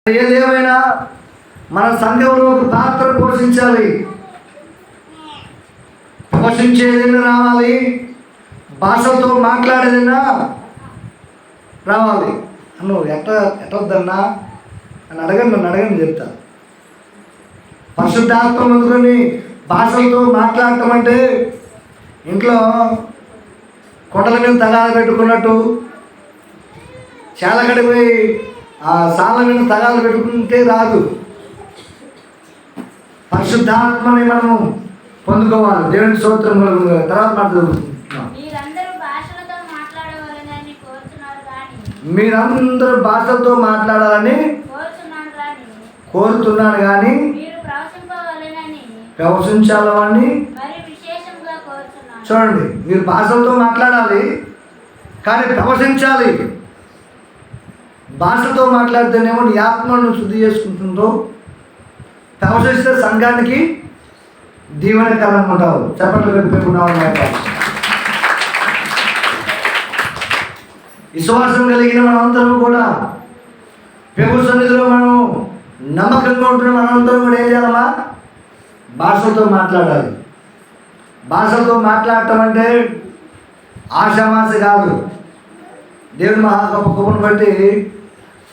ఏదేమైనా మన సంఘంలో ఒక పాత్ర పోషించాలి. పోషించేదైనా రావాలి, భాషతో మాట్లాడేదైనా రావాలి. నువ్వు ఎట్టొద్దన్నా అని అడగండి చెప్తా. పరిశుద్ధాత్మ అందుకొని భాషలతో మాట్లాడటం అంటే ఇంట్లో కొండల మీద తగాద పెట్టుకున్నట్టు చాలా గడిపోయి ఆ సాల మీద తగాలు పెట్టుకుంటే రాదు. పరిశుద్ధాత్మని మనము పొందుకోవాలి. దేవునికి స్తోత్రం కలుగును. తర్వాత మాట్లాడుతున్నాం. మీరందరూ భాషలతో మాట్లాడాలని కోరుతున్నాను కానీ ప్రవశించాలని. చూడండి, మీరు భాషలతో మాట్లాడాలి కానీ ప్రవశించాలి. భాషతో మాట్లాడితేనేమో నీ ఆత్మను శుద్ధి చేసుకుంటుందో, ప్రవశిస్తే సంఘానికి దీవెనకరంగా ఉంటావు. చెప్పట్లు పెట్టుకున్నావు. విశ్వాసం కలిగిన మనందరం కూడా ప్రభు సన్నిధిలో మనం నమ్మకంగా ఉంటున్న మనందరం కూడా ఏం చేయాలమ్మా? భాషలతో మాట్లాడాలి. భాషలతో మాట్లాడటం అంటే ఆషామాష కాదు. దేవుడు మహాగొప్పను బట్టి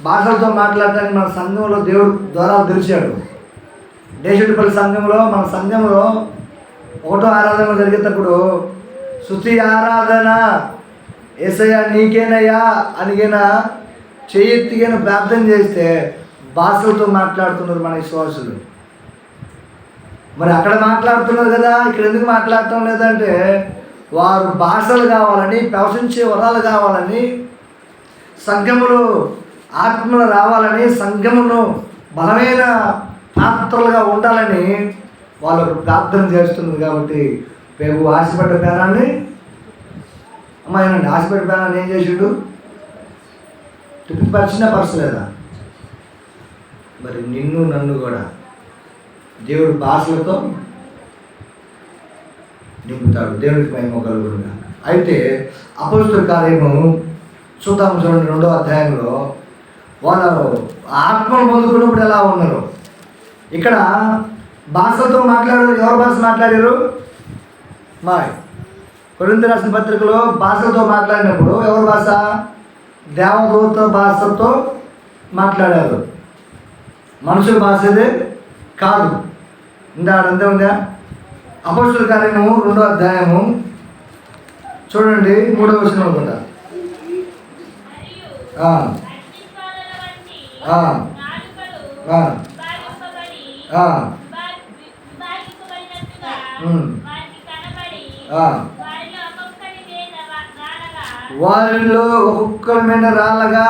భాషలతో మాట్లాడటానికి మన సంఘంలో దేవుడు ద్వారాలు తెరిచాడు. దేశపల్లి సంఘంలో, మన సంఘంలో 1వ ఆరాధన జరిగేటప్పుడు స్తుతి ఆరాధన యేసయ్యా నీకేనయ్యా అనిగైనా చేయెత్తిగైనా ప్రార్థన చేస్తే భాషలతో మాట్లాడుతున్నారు మన విశ్వాసులు. మరి అక్కడ మాట్లాడుతున్నారు కదా, ఇక్కడ ఎందుకు మాట్లాడటం లేదంటే వారు భాషలు కావాలని, ప్రవశించే వరాలు కావాలని, సంఘములో ఆత్మలు రావాలని, సంఘమును బలమైన పాత్రలుగా ఉండాలని వాళ్ళకు ప్రార్థన చేస్తున్నారు. కాబట్టి ప్రభు ఆశపడ్డ పేరాన్ని అమ్మాయినండి, ఆశపడ్డ పేరాన్ని ఏం చేసిండు? తృప్తిపరిచినా పరచలేదా? మరి నిన్ను నన్ను కూడా దేవుడు భాషలతో నింపుతాడు. దేవునికి మహిమ కలుగునుగా. అయితే అపోస్తలుల కార్యము చూద్దాము. చూడండి, 2వ అధ్యాయంలో వాళ్ళు ఆత్మను పొందుకున్నప్పుడు ఎలా ఉన్నారు. ఇక్కడ భాషలతో మాట్లాడారు. ఎవరు భాష మాట్లాడారు? కొరింథీ రాసిన పత్రికలో భాషలతో మాట్లాడినప్పుడు ఎవరు భాష? దేవదూత భాషతో మాట్లాడారు. మనుషుల భాషదే కాదు. అంతే ఉందా? అపోస్తలుల కార్యము 2వ అధ్యాయము చూడండి, 3వ వచనం అనుకుంటా. వారిలో ఒక్కొక్కరి మీద రాలగా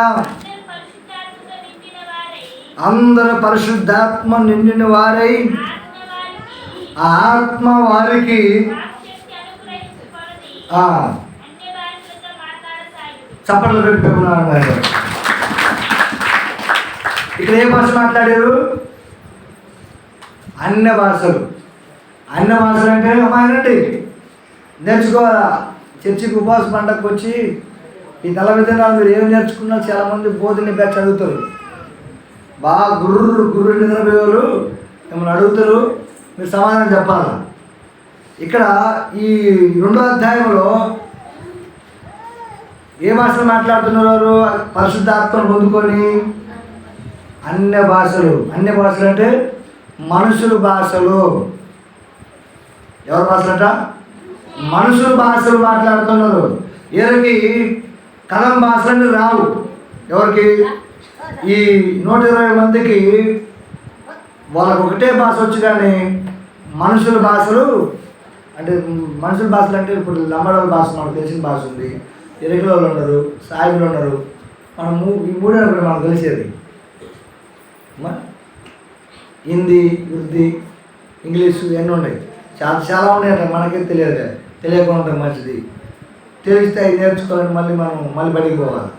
అందరూ పరిశుద్ధాత్మ నిండిన వారై ఆ ఆత్మ వారికి చప్పట్లు పెట్టుకున్నారు. ఇక్కడ ఏ భాష మాట్లాడారు? అన్య భాషలు. అన్య భాషలు అంటే అమ్మాయినండి నేర్చుకోవాలా. చర్చికి ఉపవాస పండగకు వచ్చి ఈ 40 దినాలు మీరు ఏమి నేర్చుకున్నా చాలామంది బోధని బ్యాచ్ అడుగుతారు. బాగా గుర్రు నిద్రపోయేవాళ్ళు మిమ్మల్ని అడుగుతారు, మీరు సమాధానం చెప్పాలి. ఇక్కడ ఈ 2వ అధ్యాయంలో ఏ భాషలు మాట్లాడుతున్నారు? పరిశుద్ధాత్మను పొందుకొని అన్య భాషలు. అన్య భాషలు అంటే మనుషుల భాషలు. ఎవరి భాషలంట? మనుషుల భాషలు మాట్లాడుతున్నారు. వీరికి కలం భాషలన్నీ రావు. ఎవరికి? ఈ 120 మందికి వాళ్ళకు ఒకటే భాష వచ్చు. కానీ మనుషుల భాషలు అంటే మనుషుల భాషలు అంటే ఇప్పుడు లంబడోళ్ళ భాష మనకు తెలిసిన భాష ఉంది, ఎరుకల వాళ్ళు ఉన్నారు, సాయిబులు ఉన్నారు. మనము ఈ 3 కూడా మనకు తెలిసేది హిందీ, ఉర్దూ, ఇంగ్లీషు ఇవన్నీ ఉన్నాయి. చాలా ఉన్నాయి. అట్లా మనకే తెలియదు. తెలియకుండా ఉంటుంది మంచిది. తెలిస్తే అవి నేర్చుకోవాలని మళ్ళీ బడికి పోవాలి.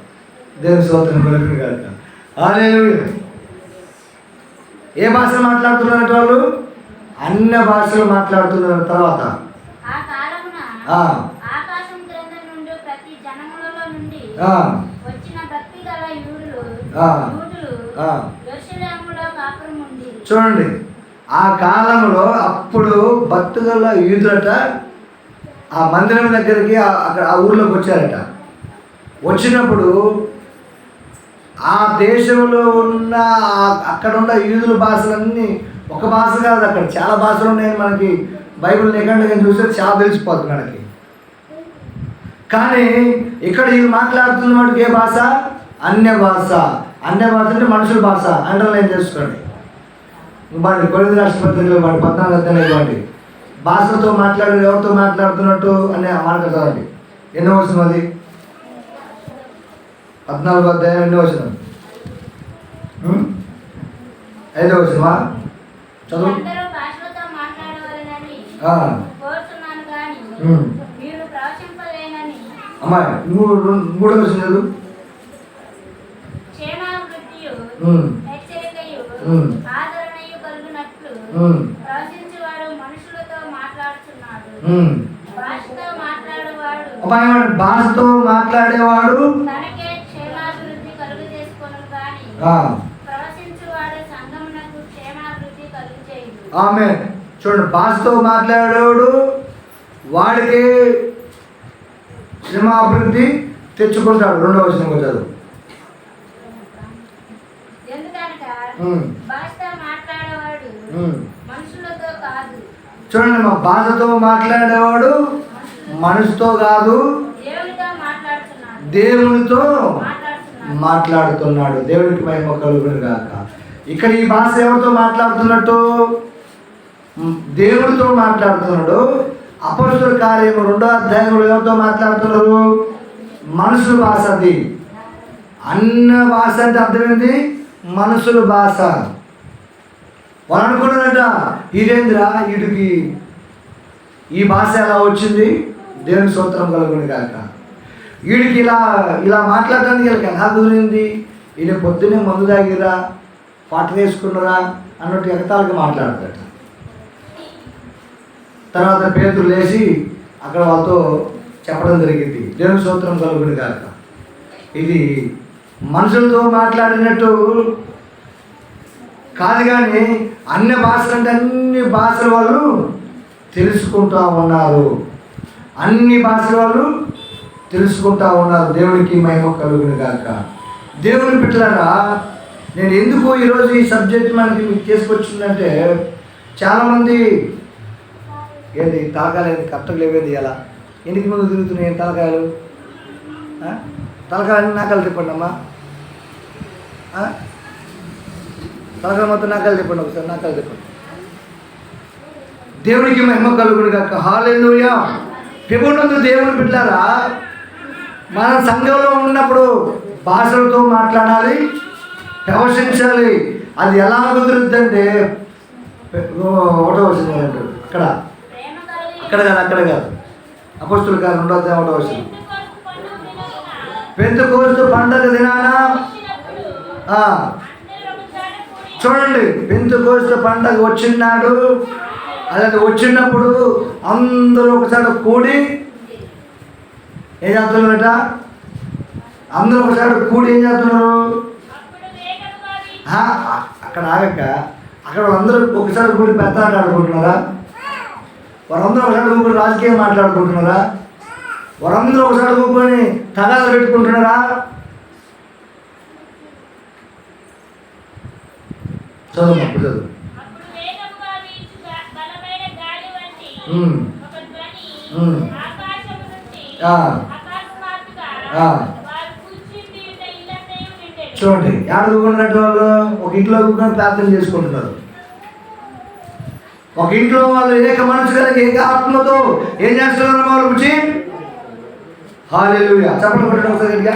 దేవుని స్తోత్రం కలుగును గాక. హల్లెలూయా. ఏ భాషలు మాట్లాడుతున్నారు వాళ్ళు? అన్య భాషలు మాట్లాడుతున్నారు. తర్వాత వచ్చిన భక్తి గల యూదులు చూడండి, ఆ కాలంలో అప్పుడు భక్తుల యూదులట ఆ మందిరం దగ్గరికి అక్కడ ఆ ఊర్లోకి వచ్చారట. వచ్చినప్పుడు ఆ దేశంలో ఉన్న అక్కడ ఉన్న యూదుల భాషలన్నీ ఒక భాష కాదు, అక్కడ చాలా భాషలు ఉన్నాయని మనకి బైబిల్ నిఘంటుగా చూస్తే చాలా తెలిసిపోతుంది మనకి. కానీ ఇక్కడ ఇది మాట్లాడుతున్న వాటికి ఏ భాష? అన్య భాష. అన్య భాష అంటే మనుషుల భాష. అండర్లైన్ చేసుకోండి. వాడి కొరింథీ రాష్ట్ర పత్రికలో వాడి 14 అధ్యాయంలో వాడి భాషతో మాట్లాడు, ఎవరితో మాట్లాడుతున్నట్టు అనే మాట చదవండి. ఎన్నో వచనం అది? 14వ అధ్యాయం ఎన్నో వచనం? 5వ వచనమా? చదువు. అమ్మాయి 3వ వచనం చదువు. భాషతో మాట్లాడేవాడు ఆమె చూడండి, భాషతో మాట్లాడేవాడు వాడికి క్షేమాభివృద్ధి తెచ్చుకుంటాడు. 2వ వచనం చదువు. చూడండి, మా భాషతో మాట్లాడేవాడు మనిషితో కాదు, దేవునితో మాట్లాడుతున్నాడు. దేవునికి మహిమ కలుగును గాక. ఇక్కడ ఈ భాష ఎవరితో మాట్లాడుతున్నట్టు? దేవుడితో మాట్లాడుతున్నాడు. అపొస్తలుల కార్యము 2వ అధ్యాయంలో ఎవరితో మాట్లాడుతున్నారు? మనుషుల భాష. అది అన్న భాష అంటే అర్థమైంది, మనుషుల భాష. వాళ్ళు అనుకున్నారట, ఇదేంద్రా వీడికి ఈ భాష ఎలా వచ్చింది? దేవుని స్తోత్రం కలుగును గాక. వీడికి ఇలా మాట్లాడటానికి వీళ్ళకి ఎలా కుదిరింది? ఈయన పొద్దున్నే మందు తాగిరా, పాట వేసుకున్నారా అన్నట్టు ఎగతాళిగా మాట్లాడతాడు. తర్వాత పేతురు లేచి అక్కడ వాళ్ళతో చెప్పడం జరిగింది. దేవుని స్తోత్రం కలుగును గాక. ఇది మనుషులతో మాట్లాడినట్టు కాదు, కానీ అన్ని భాషలు అంటే అన్ని భాషల వాళ్ళు తెలుసుకుంటూ ఉన్నారు. అన్ని భాషల వాళ్ళు తెలుసుకుంటూ ఉన్నారు. దేవునికి మహిమ కలుగును గాక. దేవుని బిడ్డలారా, నేను ఎందుకు ఈరోజు ఈ సబ్జెక్ట్ మనకి మీకు తీసుకొచ్చిందంటే, చాలామంది ఏంటి తలకాయలు కరెక్ట్గా లేవేది ఎలా ఎన్నికి ముందు తిరుగుతున్నాయి తలకాయలు? తలకాయలు నాకాలు తిప్పండి అమ్మా. తలకాయ మొత్తం నాకాలు తిప్పండి, ఒకసారి నాకాలు తిప్పండి. దేవునికి మహిమ కలుగును గాక. హల్లెలూయా. ప్రభువునందు దేవుని బిడ్డలారా, మన సంఘంలో ఉన్నప్పుడు భాషలతో మాట్లాడాలి, ప్రవశించాలి. అది ఎలా కుదురుద్దంటే 1వ వచనం అంటాడు. అక్కడ కాదు అపొస్తలుల కార్యం 2వ అధ్యాయం 1వ వచనం. పెంతెకోస్తు పండగ దినాన చూడండి, పెంతెకోస్తు పండగ వచ్చినాడు. అలాగే వచ్చినప్పుడు అందరూ ఒకసారి కూడి ఏం చేస్తున్నారట? అందరూ ఒకసారి కూడి ఏం చేస్తున్నారు? అక్కడ ఆగక అక్కడ అందరూ ఒకసారి కూడి పెద్దాట ఆడుకుంటున్నారా? వారందరూ ఒకసారి కూర్చొని రాజకీయం మాట్లాడుకుంటున్నారా? వారందరూ ఒకసారి కూర్చొని తగాదాలు పెట్టుకుంటున్నారా? చదువు చదువు. చూడండి, ఎక్కడ కూకున్నట్టు వాళ్ళు ఒక ఇంట్లో కూర్చొని ప్రార్థన చేసుకుంటున్నారు. ఒక ఇంట్లో వాళ్ళు ఏక మనసు కలిగి ఏక ఆత్మతో ఏం చేస్తున్నారు? వాళ్ళు వచ్చి హల్లెలూయా చెప్పండి కొట్టండి ఒకసారి గట్టిగా.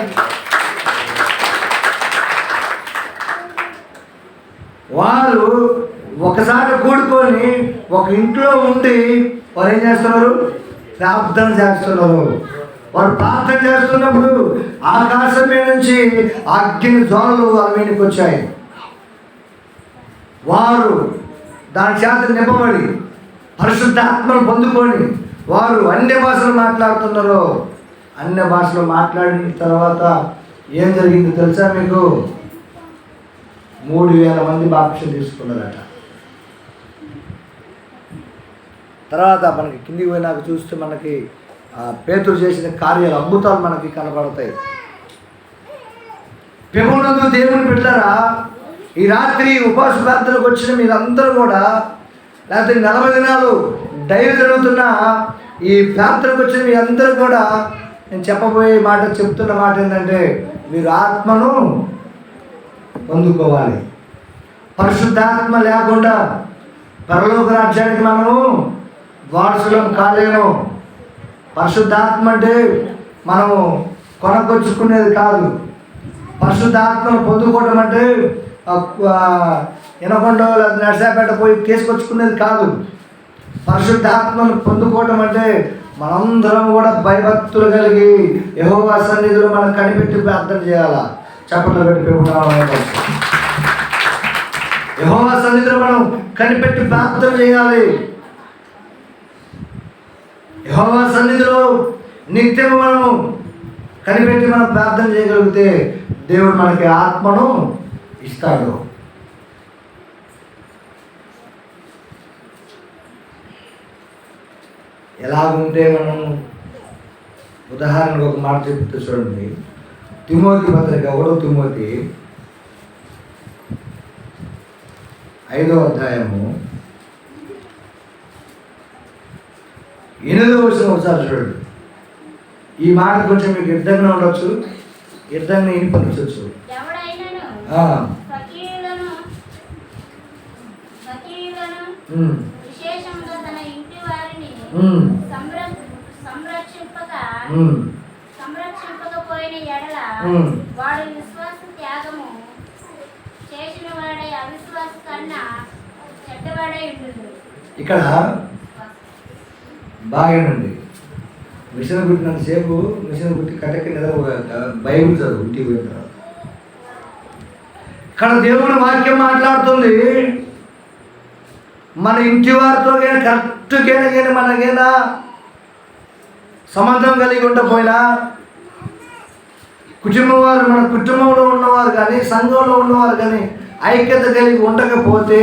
వాళ్ళు ఒకసారి కూడుకొని ఒక ఇంట్లో ఉండి వారు ఏం చేస్తున్నారు? ప్రార్థన చేస్తున్నారు. వారు ప్రార్థన చేస్తున్నప్పుడు ఆకాశం మీద నుంచి అగ్ని జ్వాలలు వారి మీదకి వచ్చాయి. వారు దాని చేత నింపబడి పరిశుద్ధాత్మను పొందుకొని వారు అన్య భాషలు మాట్లాడుతున్నారు. అన్య భాషలు మాట్లాడిన తర్వాత ఏం జరిగింది తెలుసా మీకు? 3,000 మంది బాప్టిజం తీసుకున్నారట. తర్వాత మనకి కిందికి పోయినాక చూస్తే మనకి పేతురు చేసిన కార్యాలు, అద్భుతాలు మనకి కనబడతాయి. ప్రభువునందు దేవుని బిడ్డలారా, ఈ రాత్రి ఉపవాస ప్రార్థనకు వచ్చిన మీరందరూ కూడా, లేకపోతే 40 దినాలు డైలీ జరుగుతున్న ఈ ప్రార్థనకు వచ్చిన మీ అందరూ కూడా నేను చెప్తున్న మాట ఏంటంటే, మీరు ఆత్మను పొందుకోవాలి. పరిశుద్ధాత్మ లేకుండా పరలోక రాజ్యానికి మనము వారసులం కాలేము. పరిశుద్ధాత్మ అంటే మనము కొనకొచ్చుకునేది కాదు. పరిశుద్ధాత్మను పొందుకోవడం అంటే వినకుండా నర్సాపేట పోయి తీసుకొచ్చుకునేది కాదు. పరిశుద్ధాత్మను పొందుకోవడం అంటే మనందరం కూడా భయభక్తులు కలిగి యెహోవా సన్నిధిలో మనం కనిపెట్టి ప్రార్థన చేయాలా. చప్పట్లు పెట్టి పెట్టుకున్నాం. యెహోవా సన్నిధిలో మనం కనిపెట్టి ప్రార్థన చేయాలి. యెహోవా సన్నిధిలో నిత్యము మనము కనిపెట్టి మనం ప్రార్థన చేయగలిగితే దేవుడు మనకి ఆత్మను ఇస్తాడు. ఎలాగుంటే మనం ఉదాహరణకు ఒక మాట చెప్తూ చూడండి. తిమోతి పత్రిక 1 తిమోతి 5వ అధ్యాయము 8వ వచనం ఒకసారి చూడండి. ఈ మాట కొంచెం మీకు ఇర్థంగా ఉండొచ్చు, ఇర్థంగా వినిపించవచ్చు. సంరక్షింపకపోయిన ఎడల వాడు విశ్వాస త్యాగము చేసిన వాడై అవిశ్వాస కన్నా చెడ్డవాడై ఉంటుంది. ఇక్కడ బాగానండి. మిషన్ కుట్టినంత సేపు మిషన్ కుట్టి కట్టకి నిద్రపోయాక బైబిల్ చదువు ఇంటికి పోయిన తర్వాత. ఇక్కడ దేవుని వాక్యం మాట్లాడుతుంది. మన ఇంటి వారితో కరెక్ట్గా మనకైనా సంబంధం కలిగి ఉండకపోయినా, కుటుంబం వారు మన కుటుంబంలో ఉన్నవారు కానీ సంఘంలో ఉన్నవారు కానీ ఐక్యత కలిగి ఉండకపోతే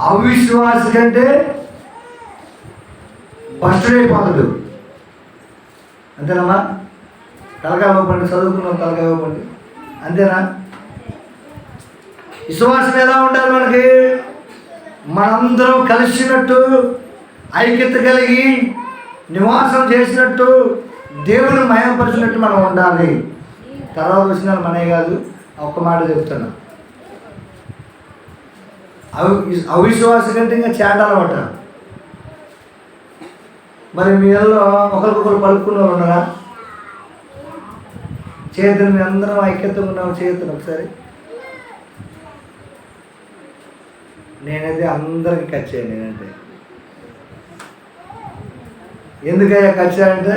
అవిశ్వాసి కంటే భ్రష్టుడైపోతాడు. అంతేనమ్మా? తలకాయ ఇవ్వకండి, చదువుకున్నాం తలకాయ ఇవ్వకండి, అంతేనా? విశ్వాసం ఎలా ఉండాలి? మనకి మనందరం కలిసినట్టు, ఐక్యత కలిగి నివాసం చేసినట్టు, దేవుని మయంపరిచినట్టు మనం ఉండాలి. తర్వాత విషయాలు మనమే కాదు. ఒక్క మాట చెప్తున్నా, అవిశ్వాస కంటే ఇంకా చేటాలన్నమాట. మరి మీలో ఒకరికొకరు పలుకున్న వాళ్ళు ఉన్నారా? చేతులు మీ అందరం ఐక్యతగా ఉన్నాము. చేతులు ఒకసారి. నేనైతే అందరికి కచ్చాను. నేనంటే ఎందుకయ్యా కచ్చానంటే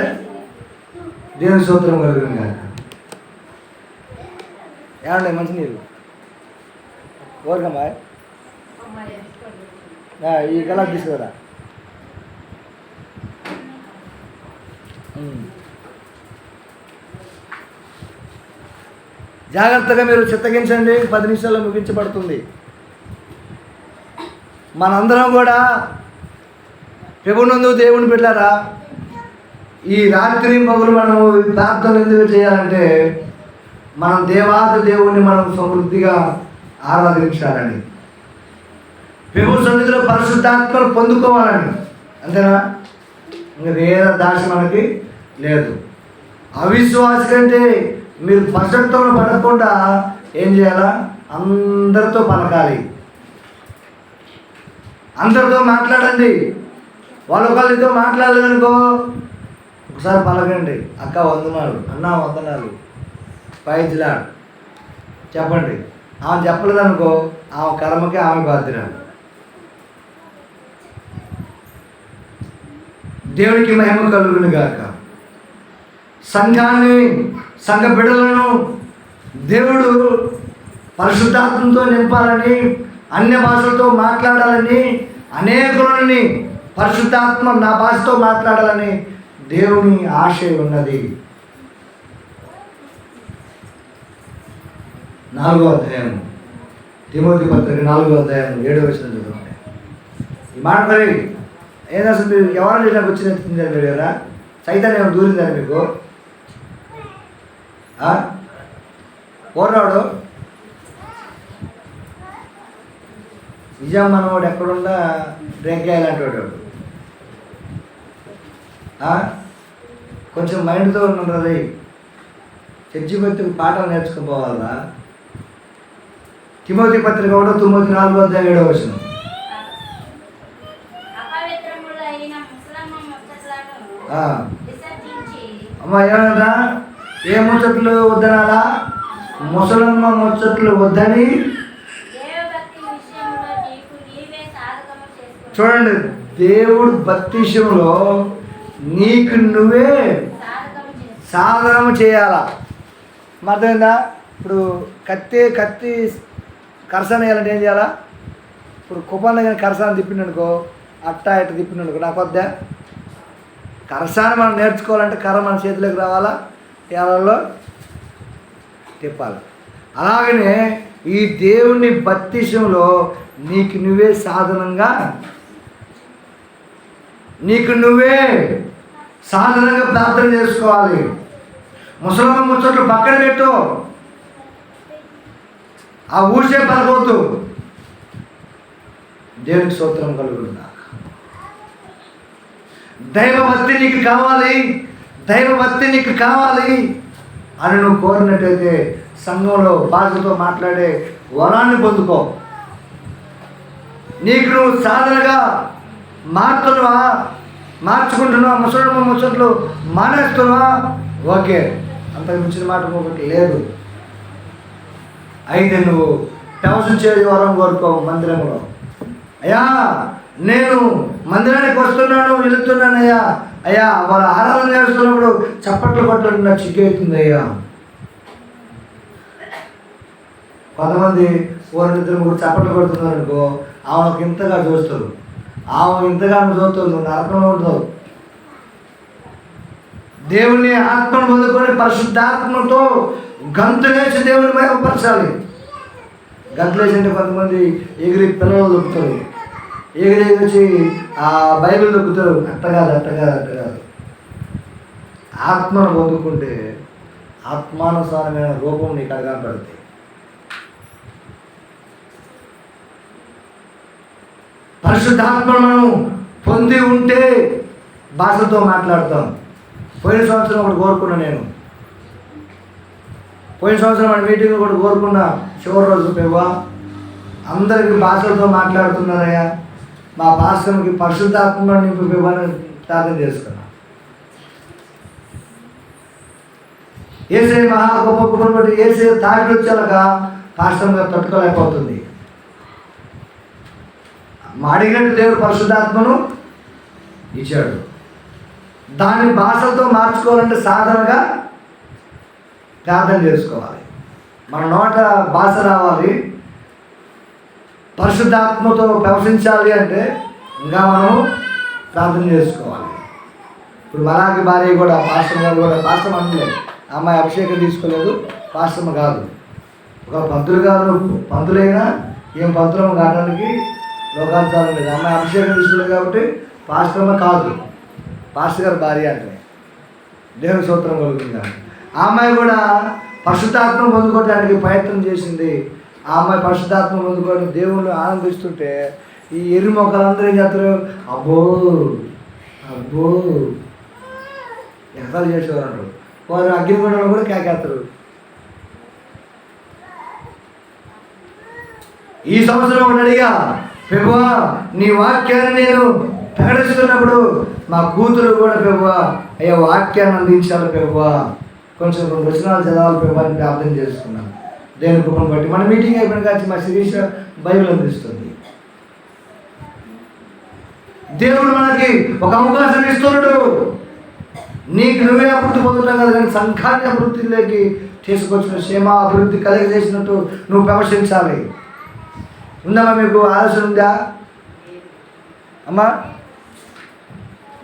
దేవుని స్తోత్రం కలుగును కాక. ఏమండి మంచి నీళ్ళు ఓరకమ్మా, ఈ గలా తీసుకురా. జాగ్రత్తగా మీరు చిత్తగించండి. 10 నిమిషాల్లో ముగించబడుతుంది. మనందరం కూడా ప్రభునందు దేవుని బిడ్డలారా, ఈ రాత్రి పగలు మనము ప్రార్థనలు ఎందుకు చేయాలంటే మనం దేవాది దేవుణ్ణి మనం సమృద్ధిగా ఆరాధించాలని, ప్రభు సన్నిధిలో పరిశుద్ధాత్మను పొందుకోవాలని. అంతేనా? ఇంకా వేరే దాశ మనకి లేదు. అవిశ్వాస కంటే మీరు పశ్చాత్తాపం పడకుండా ఏం చేయాలా? అందరితో పలకాలి, అందరితో మాట్లాడండి. వాళ్ళతో మాట్లాడలేదనుకో ఒకసారి పలకండి. అక్క వందనాలు, అన్న వందనాలు, పైజ్లా చెప్పండి. ఆమె చెప్పలేదనుకో ఆమె కర్మకి ఆమె బాధ్యత. దేవునికి మహిమ కలుగును గాక. సంఘాన్ని, సంఘ బిడ్డలను దేవుడు పరిశుద్ధాత్మతో నింపాలని, అన్య భాషలతో మాట్లాడాలని, అనేకులని పరిశుద్ధాత్మ నా భాషతో మాట్లాడాలని దేవుని ఆశ ఉన్నది. 4వ అధ్యాయం, తిమోతి పత్రిక 4వ అధ్యాయం 7వ వచనం చదవండి. ఈ మాట మరి ఏదో అసలు మీరు ఎవరైనా నాకు వచ్చిందని మీరు కదా సైతాన్ని ఏమైనా దూరిందని మీకు పోరాడు నిజం మనవాడు ఎక్కడున్నా డ్రింకాయ లాంటి వాడు. కొంచెం మైండ్తో ఉన్నది. చర్చి భక్తికి పాఠాలు నేర్చుకుపోవాలా. తిమోతి పత్రిక 1 తిమోతి 4వ అధ్యాయం 7వ వచనం. అమ్మా ఏమన్నా ఏ ముచ్చట్లు వద్దనాలా? ముసలమ్మ ముచ్చట్లు వద్దని చూడండి. దేవుడు భక్తి విషయంలో నీకు నువ్వే సాధనము చేయాలా. అర్థమైందా? ఇప్పుడు కత్తి కరసాన వేయాలంటే ఏం చేయాలా? ఇప్పుడు కుప్పంలో కానీ కరసాన తిప్పిండనుకో, అట్టా ఇట్ట తిప్పిండనుకో, నాకు వద్దా? కరసాన్ని మనం నేర్చుకోవాలంటే కర్ర మన చేతిలోకి రావాలా, ఏళ్ళలో తిప్పాలి. అలాగనే ఈ దేవుని భక్తి విషయంలో నీకు నువ్వే సాధనంగా ప్రార్థన చేసుకోవాలి. ముసలమ్మ ముచ్చట్లు పక్కన పెట్టు, ఆ ఊసే పలకొద్దు. దేవునికి స్తోత్రం కలుగుతుంది. దైవభక్తి నీకు కావాలి అని నువ్వు కోరినట్టయితే సంఘంలో భాషతో మాట్లాడే వరాన్ని పొందుకో. నీకు నువ్వు సాధనగా మార్చుకుంటున్నావా? ముసలమ్మ ముచ్చట్లు మానేస్తున్నావా? ఓకే, అంతకు మించిన మాట ఒకటి లేదు. అయితే నువ్వు ప్రవశించే వరం కోరుకో మందిరంలో. అయ్యా నేను మందిరానికి వస్తున్నాను, వెళుతున్నానయ్యా. అయ్యా వాళ్ళ ఆరాధన చేస్తున్నప్పుడు చప్పట్లు కొట్టడం నాకు చిగ్గవుతుంది అయ్యా. కొంతమంది 2-3 చప్పట్లు కొడుతున్నారు అనుకో, ఆమెకు ఇంతగా చూస్తారు. నువ్వు నరకంలో ఉంటావు. దేవుని ఆత్మను పొందుకొని పరిశుద్ధాత్మతో గంతులేసి దేవుని మహిమపరచాలి. గంతులేసి అంటే కొంతమంది ఎగిరి పిల్లలు దొక్కుతారు, ఎగిరి వచ్చి ఆ బైబిల్ దొక్కుతారు. అట్ట కాదు. ఆత్మను పొందుకుంటే ఆత్మానుసారమైన రూపం నీకు కనపడుతుంది. పరిశుద్ధాత్మను మనం పొంది ఉంటే భాషతో మాట్లాడతాం. పోయిన సంవత్సరం ఒకటి కోరుకున్నా నేను. పోయిన సంవత్సరం మన మీటింగ్ కూడా కోరుకున్నా. చివరి రోజు పేవా అందరికి భాషలతో మాట్లాడుతున్నారయ్యా, మా భాషకి పరిశుద్ధాత్మ నింపు పేవని ప్రార్థన చేసుకున్నా. ఏసే మహా గొప్ప బట్టి ఏసే తాగి వచ్చాక పాస్టర్గా తట్టుకోలేకపోతుంది. అడిగినట్టు దేవుడు పరిశుద్ధాత్మను ఇచ్చాడు. దాన్ని భాషలతో మార్చుకోవాలంటే సాధనగా ప్రార్థన చేసుకోవాలి. మన నోట భాష రావాలి, పరిశుద్ధాత్మతో ప్రవశించాలి అంటే ఇంకా మనం ప్రార్థన చేసుకోవాలి. ఇప్పుడు మలాకి భార్య కూడా పాస్టర్ గారు కూడా పాస్టర్ అనలేదు, అమ్మాయి అభిషేకం తీసుకోలేదు, పాస్టర్మ కాదు. ఒక పంతులు గారు పంతులైనా ఏం పంతులమ్మ కావడానికి లోకాంతరం లేదు. అమ్మాయి అభిషేకం తీసుకోలేదు కాబట్టి పాస్టర్మ కాదు, పాస్టర్ గారు భార్య అంటే దేవుని స్తోత్రం కలుగుతుంది. ఆ అమ్మాయి కూడా పరిశుద్ధాత్మ పొందుకోవడానికి ప్రయత్నం చేసింది. ఆ అమ్మాయి పరిశుద్ధాత్మ పొందుకొని దేవుళ్ళు ఆనందిస్తుంటే ఈ ఎర్రి మొక్కలందరూ ఏం చేస్తారు? అబ్బో ఎగతాలు చేసేవారు. వారు అగ్నిగుండంలో కూడా కేకేస్తారు. ఈ సంవత్సరం ఒకటి అడిగా, ప్రభువా నీ వాక్యాన్ని నేను ప్రకటిస్తున్నప్పుడు మా కూతురు కూడా ప్రభువా అయ్యా వాక్యాన్ని అందించాలి ప్రభువా, కొంచెం 2 వచనాలు చదవాలి ప్రభువా అని ప్రార్థన చేసుకున్నాను. దేవుని కృపను బట్టి మన మీటింగ్ అయిపోయిన కానీ మా శిరీష బైబిల్ అందిస్తుంది. దేవుడు మనకి ఒక అవకాశం ఇస్తున్నాడు. నీకు నువ్వే అభివృద్ధి పొందుతావు కదా, కానీ సంఘాన్ని అభివృద్ధిలోకి తీసుకొచ్చిన క్షేమ అభివృద్ధి కలిగజేసినట్టు నువ్వు ప్రవర్తించాలి. ఉందమ్మా? మీకు ఆలోచన ఉందా అమ్మా?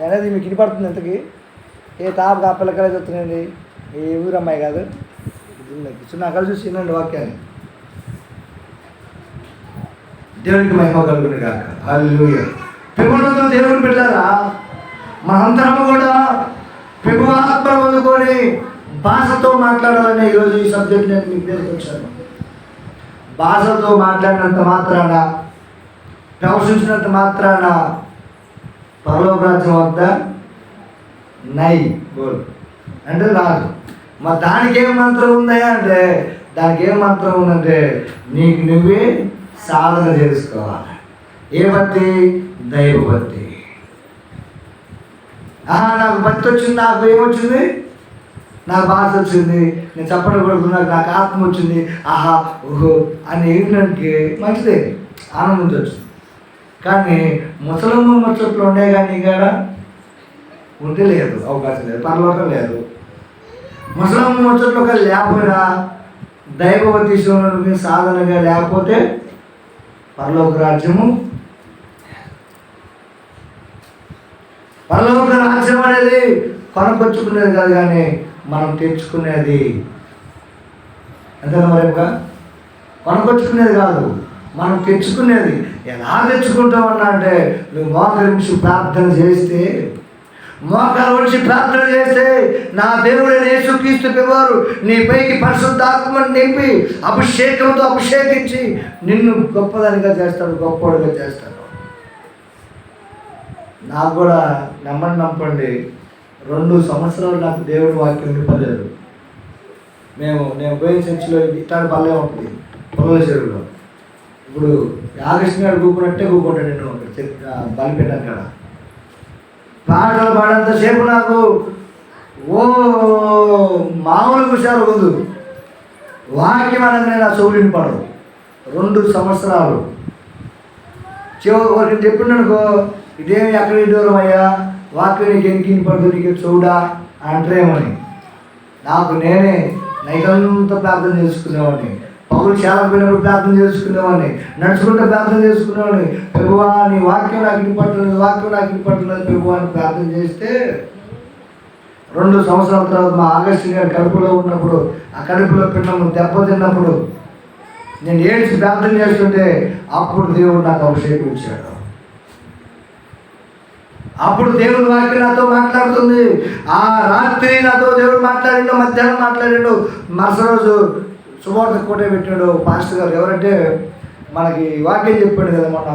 అనేది మీకు ఇనిపడుతుంది. ఎంతకి ఏ తాప ఆ పిల్లకాయలు చెప్తున్నాయండి, ఏ ఊరమ్మాయి కాదు. నాకు చూసి వినండి వాక్యాన్ని. దేవునికి మహిమ కలుగును గాక. హల్లెలూయా. ప్రభువునందు దేవుని బిడ్డలారా, మనందరం కూడా ప్రభు ఆత్మ పొందుకొని భాషతో మాట్లాడాలని ఈరోజు ఈ సబ్జెక్ట్ నేను మీకు తీసుకొచ్చాను. భాషతో మాట్లాడినంత మాత్రాన, ప్రవశించినంత మాత్రాన పరలోక రాజ్యం వద్ద నై గోల్ అంటే రాదు. మరి దానికి ఏం మంత్రం ఉందా అంటే, దానికి ఏం మంత్రం ఉందంటే నీకు నువ్వే సాధన చేసుకోవాలి. ఏ భక్తి? దైవభక్తి. నాకు భక్తి వచ్చింది, నాకు ఏమొచ్చింది? నాకు భాష వచ్చింది, నేను చప్పట కొడుతున్నాను, నాకు ఆత్మ వచ్చింది, ఆహా ఓహో అని ఏంటంటే మంచిదే, ఆనందించవచ్చు. కానీ ముసలమ్మ ముచ్చట్లు ఉండే కానీ కాడ ఉంటే లేదు, అవకాశం లేదు, పరలోకం లేదు. ముసలమ్మ ముచ్చట్లు ఒక లేకపోయినా దైవభక్తి విషయంలో సాధనగా లేకపోతే పరలోక రాజ్యము. పరలోక రాజ్యం అనేది కొనకొచ్చుకునేది కాదు, కానీ మనం తెచ్చుకునేది. అంతేనా? మరేగా కొనకొచ్చుకునేది కాదు, మనం తెచ్చుకునేది. ఎలా తెచ్చుకుంటామన్నా అంటే, నువ్వు మోకరించి ప్రార్థన చేస్తే, మోకాలు వచ్చి ప్రార్థన చేస్తే నా దేవుడైన యేసుక్రీస్తు ప్రభువారు నీ పైకి పరిశుద్ధాత్మను నింపి అభిషేకంతో అభిషేకించి నిన్ను గొప్పదానిగా చేస్తాడు, గొప్పవాడిగా చేస్తాడు. నాకు కూడా నమ్మండి 2 సంవత్సరాలు నాకు దేవుడి వాక్యం నింపలేదు. నేను పోయిన చర్చిలో ఇట్లాంటి పల్లె ఉంటుంది పొలం చెరువులో. ఇప్పుడు ఆగస్టు గారు కూకున్నట్టే కూకుంటాను నేను బలిపెట్టాను కాడ. పాటలు పాడేంతసేపు నాకు మామూలు విషయాలు ముందు వాక్యం అనగానే నా చెవులిని పడదు. 2 సంవత్సరాలు ఒకరికి చెప్పిండనుకో, ఇదేమి ఎక్కడ దూరం అయ్యా, వాక్యం నీకు ఎనికి పడదు, నీకు చూడా అంటారేమని. నాకు నేనే నైటంతా ప్రార్థన చేసుకునేవాడిని. పౌరులు చాలా పోయినప్పుడు ప్రార్థన చేసుకునేవాడిని, నడుచుకుంటూ ప్రార్థన చేసుకునేవాడిని. ప్రభువా నీ వాక్యం నాకు ఇంటి పట్టలేదు, వాక్యం నాకు ఇంటి పట్టలేదు ప్రభువా అని ప్రార్థన చేస్తే 2 సంవత్సరాల తర్వాత మా ఆగస్టు గారు కడుపులో ఉన్నప్పుడు, ఆ కడుపులో పిన్నము దెబ్బతిన్నప్పుడు నేను ఏడ్చి ప్రార్థన చేస్తుంటే అప్పుడు దేవుడు నాకు అభిషేకం ఇచ్చాడు. అప్పుడు దేవుడు వాక్యం నాతో మాట్లాడుతుంది. ఆ రాత్రి నాతో దేవుడు మాట్లాడిండు, మధ్యాహ్నం మాట్లాడిండు. మరుసటి రోజు శుభవార్త కోట పెట్టాడు పాస్టర్ గారు. ఎవరంటే మనకి వాక్యం చెప్పాడు కదా మన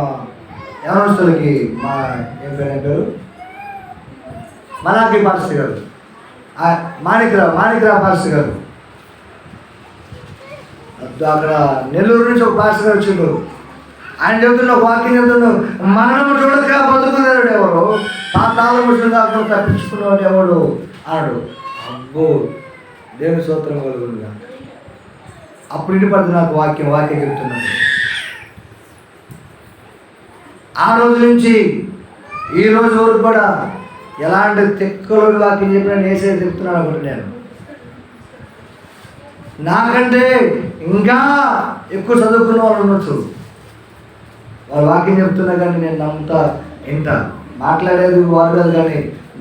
యవనస్తులకి, మా ఏం పేరు మలాకి పాస్టర్ గారు, మాణిక్రావు పాస్టర్ గారు. అక్కడ నెల్లూరు నుంచి ఒక పాస్టర్ గారు వచ్చిండు. ఆయన చెబుతున్న వాక్యం చెబుతున్నాడు, మరణము చూడక బతుకునేవాడు ఎవరు, పాతాళ ముసులు కాకుండా తప్పించుకునేవాడు ఎవడు అన్నాడు. అబ్బో దేవుని స్తోత్రం కలుగునుగా. అప్పుడు ఇంటి పడుతుంది నాకు వాక్యం చెప్తున్నాడు. ఆ రోజు నుంచి ఈ రోజు వరకు కూడా ఎలాంటి తెక్కలో వాక్యం చెప్పినా నేసే చెప్తున్నాను అనుకుంటు. నేను నాకంటే ఇంకా ఎక్కువ చదువుకున్న వాళ్ళు ఉండొచ్చు, వాళ్ళు వాక్యం చెప్తున్నా కానీ నేను నమ్ముతా, వింటా. మాట్లాడేది వారు కాదు కానీ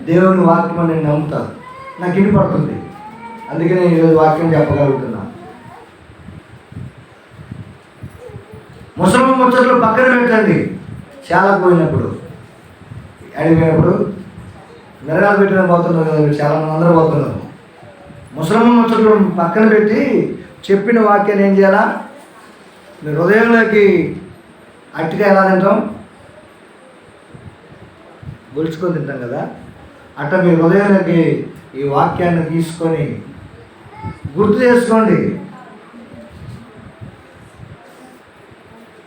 దేవుని వాక్యం నేను నమ్ముతా, నాకు ఇంటి పడుతుంది. అందుకే నేను ఈరోజు వాక్యం చెప్పగలుగుతున్నా. ముసలి ముచ్చట్లు పక్కన పెట్టండి. చాలా పోయినప్పుడు అడిగిపోయినప్పుడు మెరగాలు పెట్టిన పోతున్నారు కదా, చాలామంది అందరూ పోతున్నారు. ముసలి ముచ్చట్లు పక్కన పెట్టి చెప్పిన వాక్యాన్ని ఏం చేయాలా? మీ హృదయంలోకి అట్టిగా ఎలా తింటాం? గొలుచుకొని తింటాం కదా, అట్లా మీ హృదయంలోకి ఈ వాక్యాన్ని తీసుకొని గుర్తు చేసుకోండి.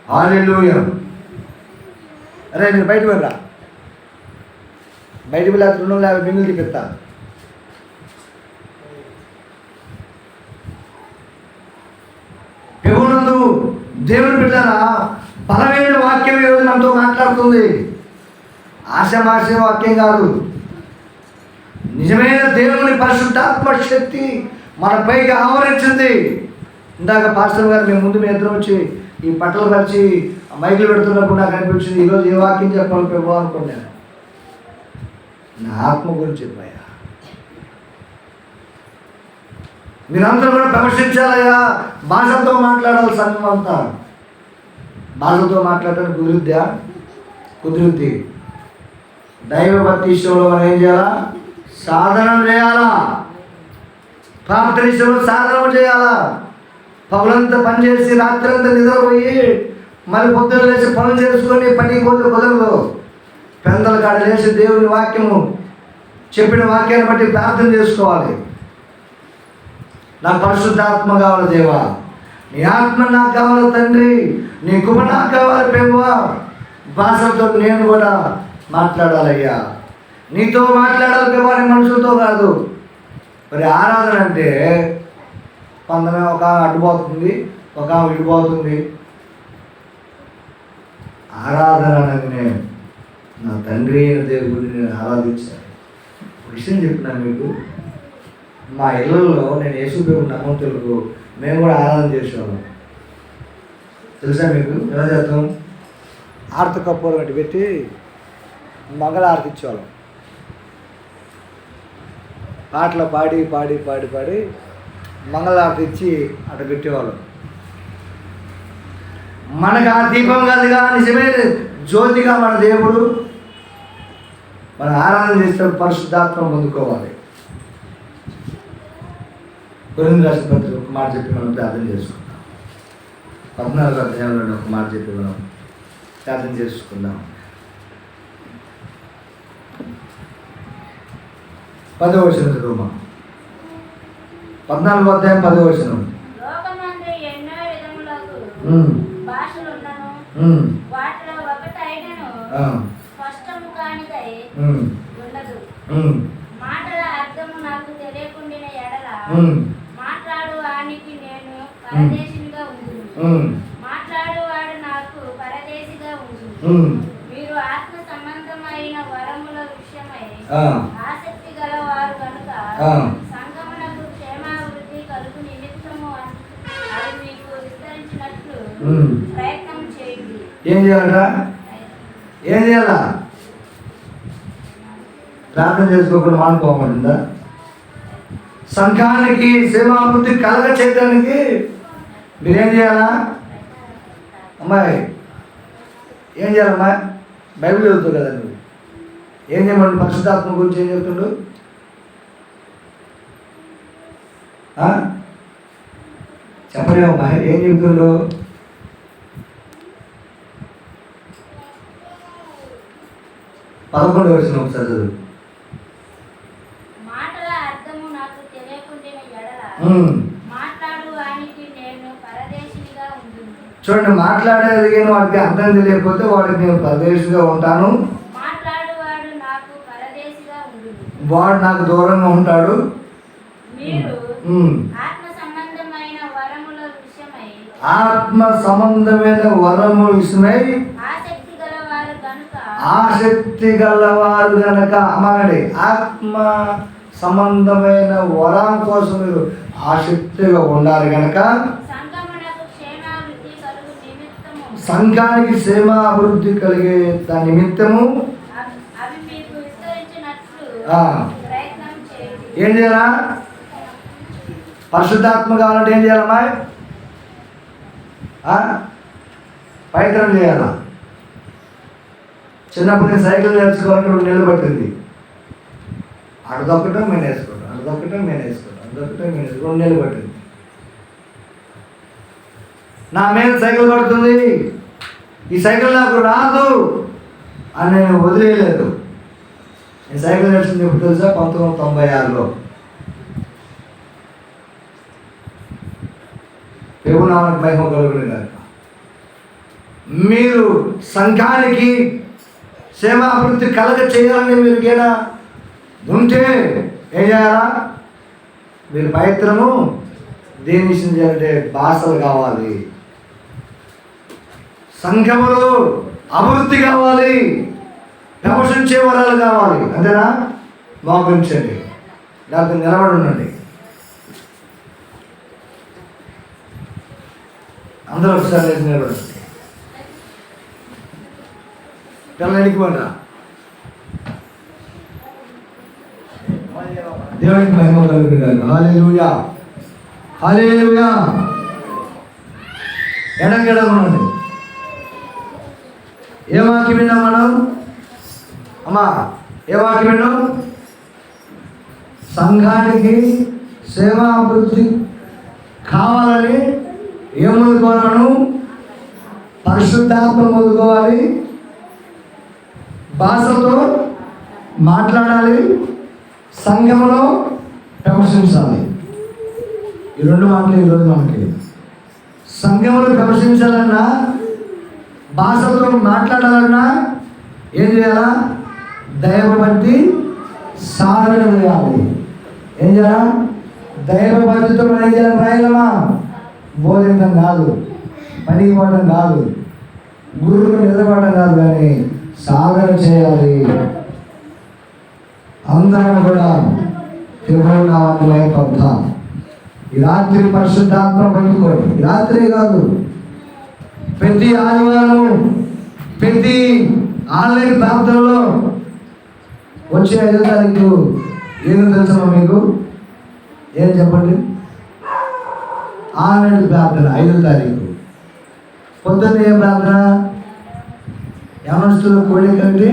హల్లెలూయా. అరే నేను బయటకు వెళ్ళరా, బయటకు వెళ్ళి 250 బిందులు తిప్పిస్తా. ప్రభువునందు దేవుని బిడ్డలారా, బలమైన వాక్యం ఈరోజు నాతో మాట్లాడుతుంది. ఆశమాశ వాక్యం కాదు, నిజమైన దేవుని పరిశుద్ధాత్మ శక్తి మన పైకి ఆవరించింది. ఇందాక పాస్టర్ గారు మేము ముందు మీ ఇద్దరం వచ్చి ఈ బట్టలు పరిచి మైకులు పెడుతున్నప్పుడు నాకు అనిపించింది, ఈరోజు ఏ వాక్యం చెప్పాలి ప్రభు అనుకున్నాను. నా ఆత్మ గురించి చెప్పాయా, మీరందరూ కూడా ప్రవేశించాలయ్యా, భాషతో మాట్లాడాలి సంఘం అంతా. భాషలతో మాట్లాడటానికి కుదురుద్దా? కుదురుద్ది. దైవభక్తి విషయంలో మనం ఏం చేయాలా? సాధన చేయాలా. ప్రార్థన విషయంలో సాధన చేయాలా. పగలంతా పనిచేసి రాత్రంతా నిద్రపోయి మళ్ళీ పొద్దున లేచి పనులు చేసుకొని పనికి పోతే కుదరదు. పెందల కాడ లేచి దేవుని వాక్యము చెప్పిన వాక్యాన్ని బట్టి ప్రార్థన చేసుకోవాలి. నాకు పరిశుద్ధాత్మ కావాలి దేవా, నీ ఆత్మ నాకు కావాలి తండ్రి, నీ కృప నాకు కావాలి ప్రభువా. భాషలతో నేను కూడా మాట్లాడాలయ్యా, నీతో మాట్లాడాలి ప్రభువా, మనుషులతో కాదు. మరి ఆరాధన అంటే కొందరు ఒక అడ్డుపోతుంది, ఒక విడిపోతుంది. ఆరాధన అనగానే నా తండ్రి అయిన దేవుడిని నేను ఆరాధించాను. విషయం చెప్తున్నాను మీకు, మా ఇళ్ళల్లో నేను యేసుప్రభువు నమ్మతులకు మేము కూడా ఆరాధన చేసేవాళ్ళం. తెలుసా మీకు? ఎలా చేస్తాం? ఆర్త కప్పూరం అటు పెట్టి మంగళ ఆరతి ఇచ్చేవాళ్ళం. పాటలు పాడి పాడి పాడి పాడి మంగళారతి ఇచ్చి అటు పెట్టేవాళ్ళం. మనకు ఆ దీపం కాదుగా, నిజమే జ్యోతిగా మన దేవుడు. మనం ఆరాధన చేస్తే పరిశుద్ధాత్మ పొందుకోవాలి. కొరింథీయులకు రాసిన పత్రిక ఒక మాట చెప్పి మనం ప్రార్థన చేసుకుందాం. 14వ అధ్యాయంలో ఒక మాట చెప్పి మనం ప్రార్థన చేసుకుందాం. 10వ వచనం చదువు. 14వ అధ్యాయం 10వ వచనం. లోకమందు ఎన్నో విధములకు భాషలున్నను, వాటిలో ఒకటైనను స్పష్టము కానిదై ఉండదు. మాటల అర్థము నాకు తెలియకుండిన ఎడల మాట్లాడు వానికి నేను పరదేశినిగా ఉండును, మాట్లాడువాడు నాకు పరదేశిగా ఉండును. మీరు ఆత్మ సంబంధమైన వరముల విషయమై ఆసక్తి గలవారు కనుక సంగమునకు క్షేమాభివృద్ధి కలుగు నిమిత్తము అది మీకు విస్తరించినట్లు ప్రయత్నం చేయండి. ఏం చేయాలట? ఏం చేయాలా? ప్రార్థన చేసుకోకుండా మానుకోమంటుందా? సంఘానికి సేవాభివృద్ధి కలగ చేయడానికి మీరేం చేయాలా? అమ్మాయి ఏం చేయాలమ్మా? బైబిల్ చదువుతావు కదా నువ్వు. ఏం చేయమంటు? పరిశుద్ధాత్మ గురించి ఏం చెప్తుండు? చెప్పలేమమ్మా, ఏం చెప్తుండు? పదకొండవ వచనం ఒకసారి చదువు. మాటల అర్థము నాకు తెలియకుండిన ఎడల మాట్లాడు వానికి నేను పరదేశినిగా ఉండును. చూడండి, మాట్లాడేది కానీ వాడికి అర్థం తెలియకపోతే వాడికి నేను పరదేశిగా ఉంటాను, మాట్లాడువాడు నాకు పరదేశిగా ఉండును. వాడు నాకు దూరంగా ఉంటాడు. మీరు ఆత్మ సంబంధమైన వరముల విషయమై ఆసక్తి గలవారు గనక అమ్మగండి. ఆత్మ సంబంధమైన వరం కోసం మీరు ఆసక్తిగా ఉండాలి కనుక సంఘానికి క్షేమాభివృద్ధి కలిగే దాని నిమిత్తము ఏం చేయాలా? పరిశుద్ధాత్మ కావాలంటే ఏం చేయాలమ్మా? ప్రయత్నం చేయాలా? చిన్నప్పుడు నేను సైకిల్ నేర్చుకోవాలంటే 2 నెలలు పట్టింది. అటు దొక్కటం మేము వేసుకోవటం, అటు దొక్కటం మేము వేసుకోవటం, అటు దొక్కటం మేము వేసుకోవటం 2 నెలలు పట్టింది. నా మీద సైకిల్ పడుతుంది, ఈ సైకిల్ నాకు రాదు అని నేను వదిలేయలేదు. నేను సైకిల్ నేర్చుకుంది ఎప్పుడు తెలుసా? 1996లో. దేవునామానికి మహిమ కలుగును గాక. మీరు సంఘానికి సేవాభివృద్ధి కలగ చేయాలని మీరు ఏదైనా ఉంటే ఏం చేయాలా? మీరు ప్రయత్నము దేని విషయం చేయాలంటే భాషలు కావాలి, సంఘములు అభివృద్ధి కావాలి, ప్రమోషించే వరాలు కావాలి. అంతేనా? మోకరించండి, లేకపోతే నిలబడి ఉండండి. అందరూ ఒకసారి లేచి నిలబడండి. పిల్లలకి పోండి. దేవునికి మహిమ కలుగును. హల్లెలూయా, హల్లెలూయా. ఎడంగెడగండి. ఏ వాక్యం విన్నాం మనం? అమ్మా ఏ వాక్యం విన్నాం? సంఘానికి సేవా అభివృద్ధి కావాలని ఏం ముందుకోవాలి? మనం పరిశుద్ధాత్మ ముందుకోవాలి, భాషతో మాట్లాడాలి, సంఘంలో ప్రదర్శించాలి. ఈ రెండు మాటలు ఈరోజు మనకి. సంఘంలో ప్రదర్శించాలన్నా, భాషతో మాట్లాడాలన్నా ఏం చేయాలా? దైవభక్తి సాధన చేయాలి. ఏం చేయాలా? దైవభక్తితో మనం ఏం చేయాలి? రాయలమా బోధించడం కాదు, పనికి పోవడం కాదు, గురువులు నిలబడడం కాదు, కానీ సాధన చేయాలి. అందరం కూడా తిరుమల నామాన్ని భయపడతాం. ఈ రాత్రి పరిశుద్ధాత్మ పొందుకోండి. ఈ రాత్రే కాదు, ప్రతి ఆదివారం ప్రతి ఆన్లైన్ ప్రాంతంలో వచ్చే 5వ తారీఖు ఏదో తెలుసమ్మా మీకు? ఏం చెప్పండి? ఆన్లైన్ ప్రార్థన 5వ తారీఖు పొద్దున్న ఏం ప్రార్థన? యవనస్తుల కోడిక అంటే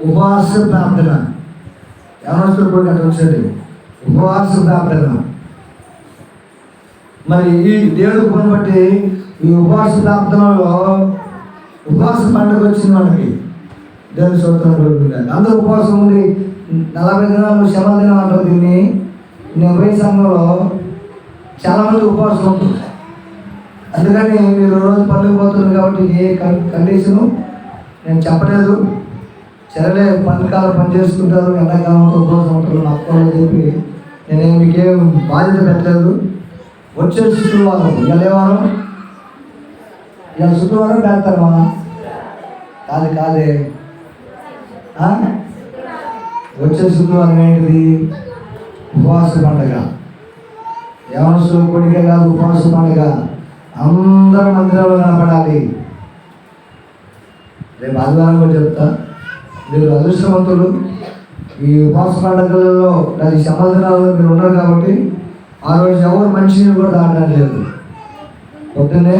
ఉపవాస ప్రార్థన. యవనస్తుల కోడిక అంటే వచ్చేది ఉపవాస ప్రార్థన. మరి ఈ దేవుడు కొన్ని బట్టి ఈ ఉపవాస ప్రార్థనలో ఉపవాస పండుగ వచ్చింది మనకి. దేవుని స్తోత్రం కలుగుతుంది. అందరూ ఉపవాసం ఉండి 40 దినాలు శమ దినం అంటారు దీన్ని. నేను పోయే సంఘంలో చాలామంది ఉపవాసం ఉంటుంది. అందుకని మీరు రోజు పండుగ పోతుంది కాబట్టి ఏ కండిషను నేను చెప్పలేదు. సరేలే పండుగకాలం పని చేసుకుంటారు, ఎండాకాలంతో ఉపవాసం ఉంటారు నక్కలు చెప్పి నేనేం మీకేం బాధ్యత పెట్టలేదు. వచ్చే శుక్రవారం ఇవాళ ఏ వారం? ఇవాళ శుక్రవారం పెడతారమ్మా? కాదే వచ్చే శుక్రవారం ఏంటిది? ఉపవాస పండుగ. యవనస్తుల కొడుకే కాదు, ఉపవాస పండుగ. అందరూ మందిరంలో కనపడాలి. రేపు ఆదివారం కూడా చెప్తా. మీరు అదృష్టవంతులు. ఈ ఉపవాస పండుగలలో అది సమాధానాలలో మీరు ఉన్నారు కాబట్టి ఆ రోజు ఎవరు మంచినీళ్ళు కూడా తాగడం లేదు. పొద్దున్నే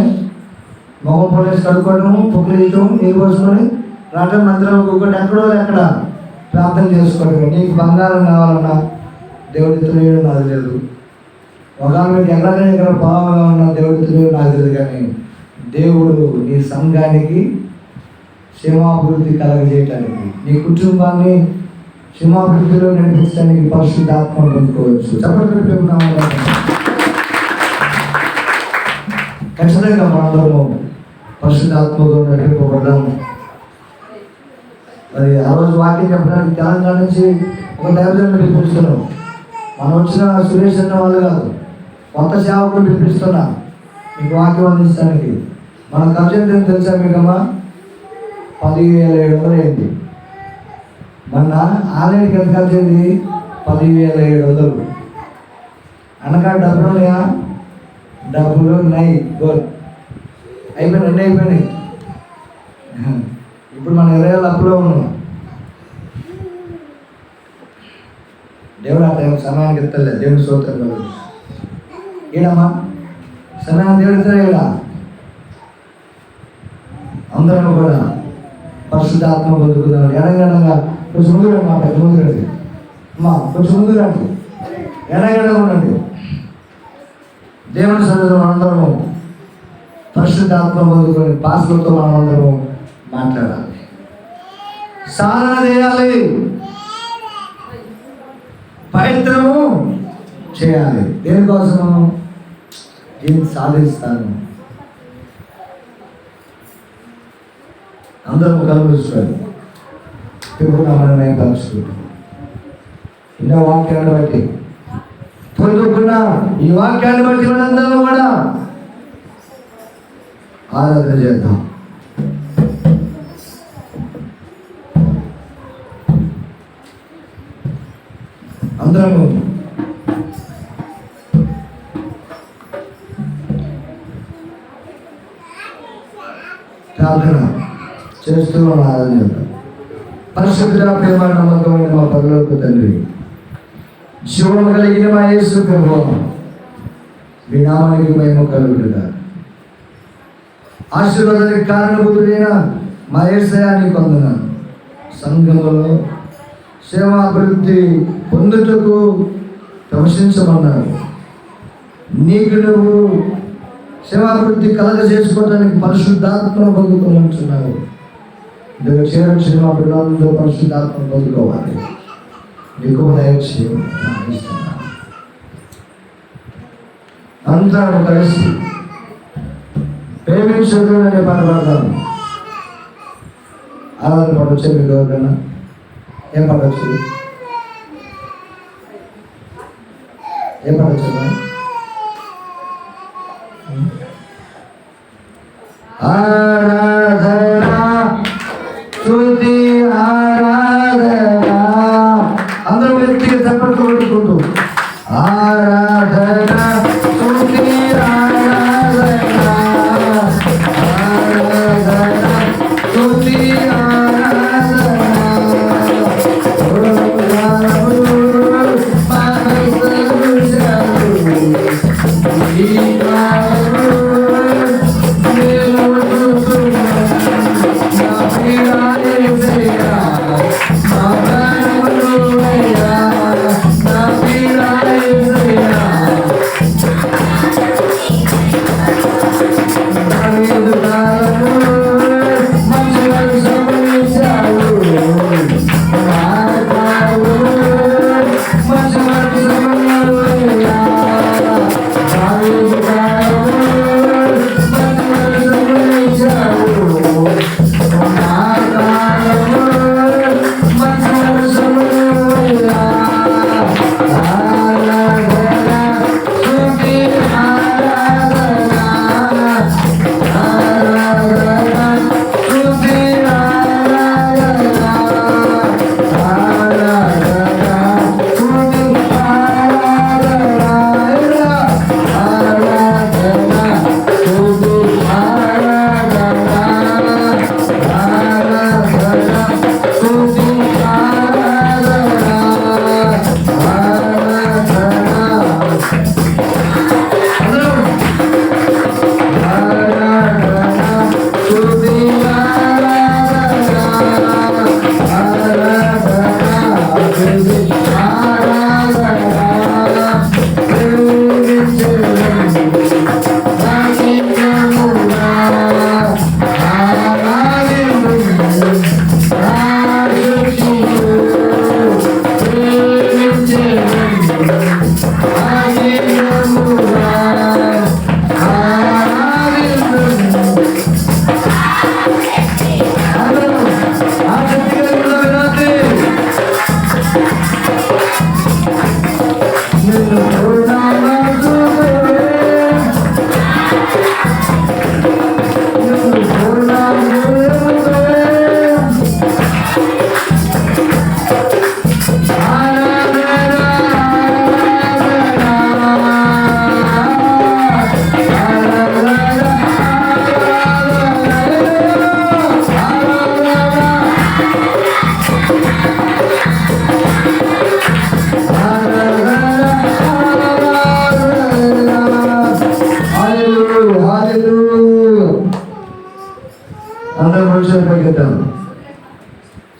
మొహం పొలేసి కడుక్కోవడము, పొక్కులు తీయటం, నీళ్ళు పోసుకొని రావటం, మందిరం ఒకటి ఎక్కడ ప్రార్థన చేసుకోవడం. నీకు బంగారం కావాలన్నా దేవుడి తెలియడం నాకు లేదు. ఒకవేళ మీకు ఎక్కడ భావంగా ఉన్న దేవుడి తెలియడం నాకు తెలియదు. కానీ దేవుడు నీ సంఘానికి క్షేమాభివృద్ధి కలగజేయటానికి, నీ కుటుంబాన్ని క్షేమాభివృద్ధిలో నడిపించడానికి పరిశుద్ధాత్మ పొందుకోవచ్చు. చెప్పండి. ఖచ్చితంగా మనందరము పరిశుద్ధాత్మతో నడిపింపబడ్డాం. మరి ఆ రోజు వాక్యం చెప్పడానికి తెలంగాణ నుంచి ఒక దైవజనులు పిలిపిస్తున్నాం. మనం వచ్చిన సురేష్ అన్న వాళ్ళు కాదు, కొత్త సేవకులు పిలిపిస్తున్నా మీకు వాక్యం అందించడానికి. మన ఖర్చు ఎంత తెలుసా మీకమ్మా? 10,700 అయింది. మొన్న ఆన్లైన్కి ఎంత ఖర్చు అయింది? 10,700. అనగా డబ్బులు ఉన్నాయా? డబ్బులు ఉన్నాయి. గోల్ అయిపోయినాయి, అన్నీ అయిపోయినాయి. ఇప్పుడు మనం 20,000 అప్పులో ఉన్నాం. దేవుడు ఆ టైం సమయానికి ఇస్తలేదు. దేవుడు స్తోత్రం కలుగు. ఏడమ్మా సమయాన్ని దేవుడు ఇస్తాడు. ఏడా అందరం కూడా పరిశుద్ధాత్మ పొందుకున్నాడు. ఎడగడంగా కొంచెం ముందు రండి, మాట ముందు రండి అమ్మా, కొంచెం ముందు రండి, ఎడగడగా ఉండండి. దేవుని సన్నిధిలో అందరము పరిశుద్ధాత్మ పొందుకొని భాషలతో మనం అందరము మాట్లాడాలి, సాధన చేయాలి, ప్రయత్నము చేయాలి. దేనికోసము? దీన్ని సాధిస్తాను. అందరూ కలుగుతారు. ఇప్పుడు మనమే కలుసుకుంటాం. ఇన్న వాక్యాన్ని బట్టి పొందుకున్న ఈ వాక్యాన్ని బట్టి మనందరం కూడా ఆరాధన చేద్దాం. అందరము ప్రార్థన చేస్తూ ఆరాధన చేద్దాం. పరిశుద్ధ ప్రేమ నమ్మకమైన మా పరలోక తండ్రి, జీవము కలిగిన మా యేసు ప్రభువా, మీ నామానికి మహిమ కలుగునుగాక. ఆశీర్వాదానికి కారణభూతుడైన మా యేసయ్యా నీకు వందనాలు. సంఘములో సేవాభివృద్ధి పొందుటకు ప్రవశించమన్నారు. నీకు నువ్వు సేవాభివృద్ధి కలగ చేసుకోవడానికి పరిశుద్ధాత్మను పొందుకోమంటున్నావు. చేరం సినిమా పిల్లలందరూ పరిశుద్ధాత్మను పొందుకోవాలి. నీకు దయచేయం అందరూ కలిసి ప్రేమించదు అనే పాట పాడతాను. ఆరాధన పాట వచ్చే మీకు ఎవరికైనా ఏం పాట వచ్చింది? ఏం పాట వచ్చిందా? ఆరాధన స్తుతి ఆరాధన అందరూ వ్యక్తిగా చప్పట్లు కొట్టుకుంటూ ఆరాధన స్తుతి ఆరాధన ఆరాధన స్తుతి